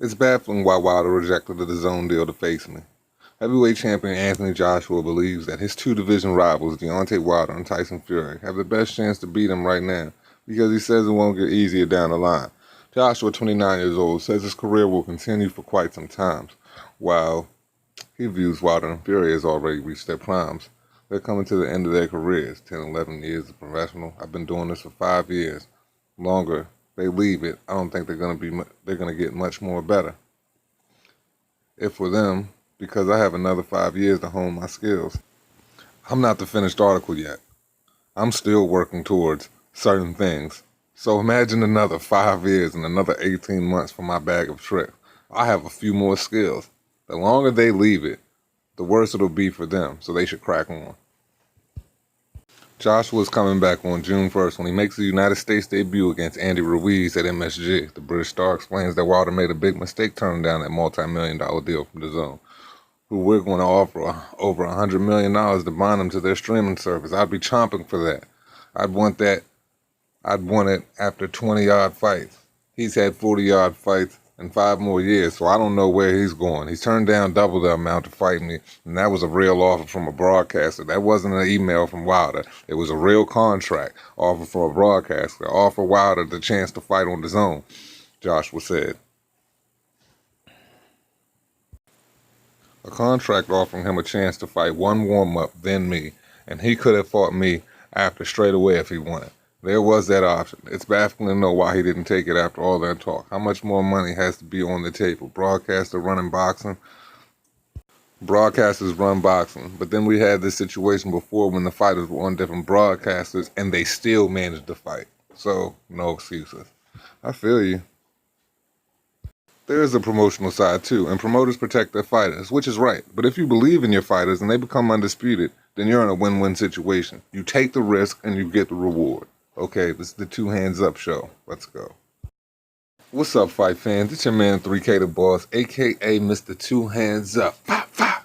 It's baffling why Wilder rejected the DAZN deal to face me. Heavyweight champion Anthony Joshua believes that his two division rivals, Deontay Wilder and Tyson Fury, have the best chance to beat him right now because he says it won't get easier down the line. Joshua, 29 years old, says his career will continue for quite some time, while he views Wilder and Fury as already reached their primes. They're coming to the end of their careers, 10, 11 years of professional. I've been doing this for 5 years. Longer they leave it, I don't think they're going to get much more better. If for them, because I have another 5 years to hone my skills. I'm not the finished article yet. I'm still working towards certain things. So imagine another 5 years and another 18 months for my bag of tricks. I have a few more skills. The longer they leave it, the worse it'll be for them, so they should crack on. Joshua's coming back on June 1st when he makes his United States debut against Andy Ruiz at MSG. The British star explains that Wilder made a big mistake turning down that multi-million-dollar deal from DAZN, who we're going to offer over $100 million to bind them to their streaming service. I'd be chomping for that. I'd want that. I'd want it after 20-odd fights. He's had 40-odd fights in 5 more years, so I don't know where he's going. He's turned down double the amount to fight me, and that was a real offer from a broadcaster. That wasn't an email from Wilder. It was a real contract offer from a broadcaster. Offer Wilder the chance to fight on DAZN, Joshua said. A contract offering him a chance to fight one warm-up, then me, and he could have fought me after straight away if he wanted. There was that option. It's baffling to know why he didn't take it after all that talk. How much more money has to be on the table? Broadcasters run boxing, but then we had this situation before when the fighters were on different broadcasters and they still managed to fight. So, no excuses. I feel you. There is a promotional side too, and promoters protect their fighters, which is right. But if you believe in your fighters and they become undisputed, then you're in a win-win situation. You take the risk and you get the reward. Okay, this is the Two Hands Up show. Let's go. What's up, fight fans? It's your man 3K the Boss, a.k.a. Mr. Two Hands Up.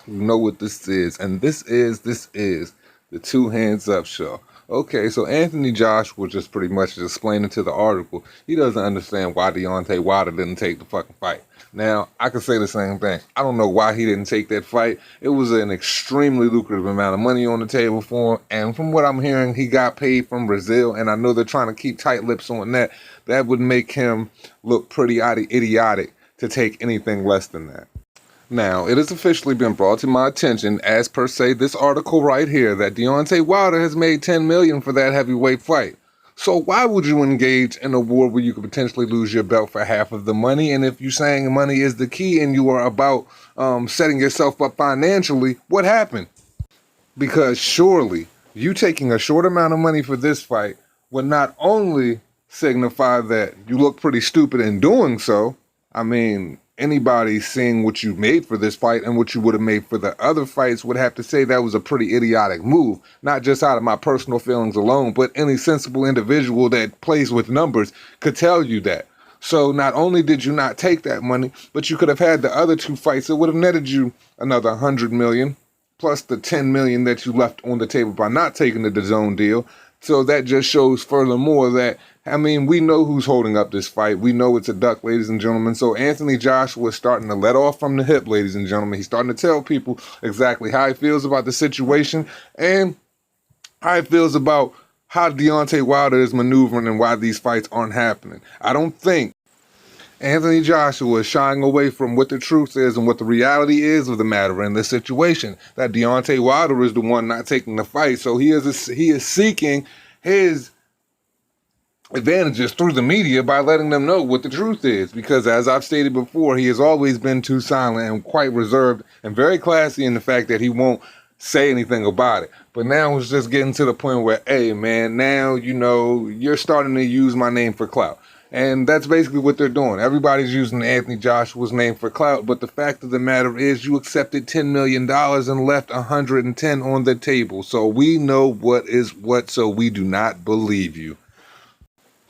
You know what this is, and this is the Two Hands Up show. Okay, so Anthony Joshua just pretty much explaining to the article, he doesn't understand why Deontay Wilder didn't take the fucking fight. Now, I could say the same thing. I don't know why he didn't take that fight. It was an extremely lucrative amount of money on the table for him, and from what I'm hearing, he got paid from Brezeale, and I know they're trying to keep tight lips on that. That would make him look pretty idiotic to take anything less than that. Now, it has officially been brought to my attention, as per se this article right here, that Deontay Wilder has made $10 million for that heavyweight fight. So why would you engage in a war where you could potentially lose your belt for half of the money? And if you're saying money is the key and you are about setting yourself up financially, what happened? Because surely you taking a short amount of money for this fight would not only signify that you look pretty stupid in doing so. I mean, anybody seeing what you made for this fight and what you would have made for the other fights would have to say that was a pretty idiotic move. Not just out of my personal feelings alone, but any sensible individual that plays with numbers could tell you that. So not only did you not take that money, but you could have had the other 2 fights that would have netted you another $100 million, plus the $10 million that you left on the table by not taking the DAZN deal. So that just shows furthermore that, I mean, we know who's holding up this fight. We know it's a duck, ladies and gentlemen. So Anthony Joshua is starting to let off from the hip, ladies and gentlemen. He's starting to tell people exactly how he feels about the situation and how he feels about how Deontay Wilder is maneuvering and why these fights aren't happening. I don't think Anthony Joshua is shying away from what the truth is and what the reality is of the matter in this situation. That Deontay Wilder is the one not taking the fight, so he is seeking his advantages through the media by letting them know what the truth is. Because as I've stated before, he has always been too silent and quite reserved and very classy in the fact that he won't say anything about it. But now it's just getting to the point where, hey man, now you know you're starting to use my name for clout. And that's basically what they're doing. Everybody's using Anthony Joshua's name for clout, but the fact of the matter is you accepted $10 million and left 110 on the table. So we know what is what, so we do not believe you.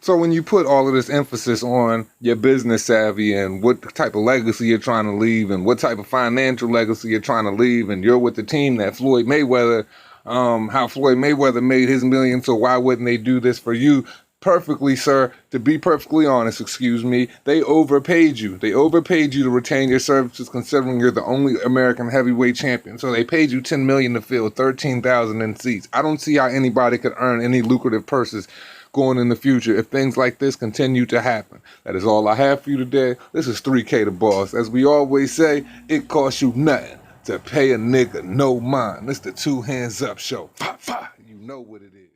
So when you put all of this emphasis on your business savvy and what type of legacy you're trying to leave and what type of financial legacy you're trying to leave, and you're with the team that Floyd Mayweather, how Floyd Mayweather made his million, so why wouldn't they do this for you? perfectly, sir. To be perfectly honest, excuse me, they overpaid you. They overpaid you to retain your services, considering you're the only American heavyweight champion. So they paid you $10 million to fill 13,000 in seats. I don't see how anybody could earn any lucrative purses going in the future if things like this continue to happen. That is all I have for you today. This is 3K the Boss. As we always say, it costs you nothing to pay a nigga no mind. It's the Two Hands Up Show. Fa, fa. You know what it is.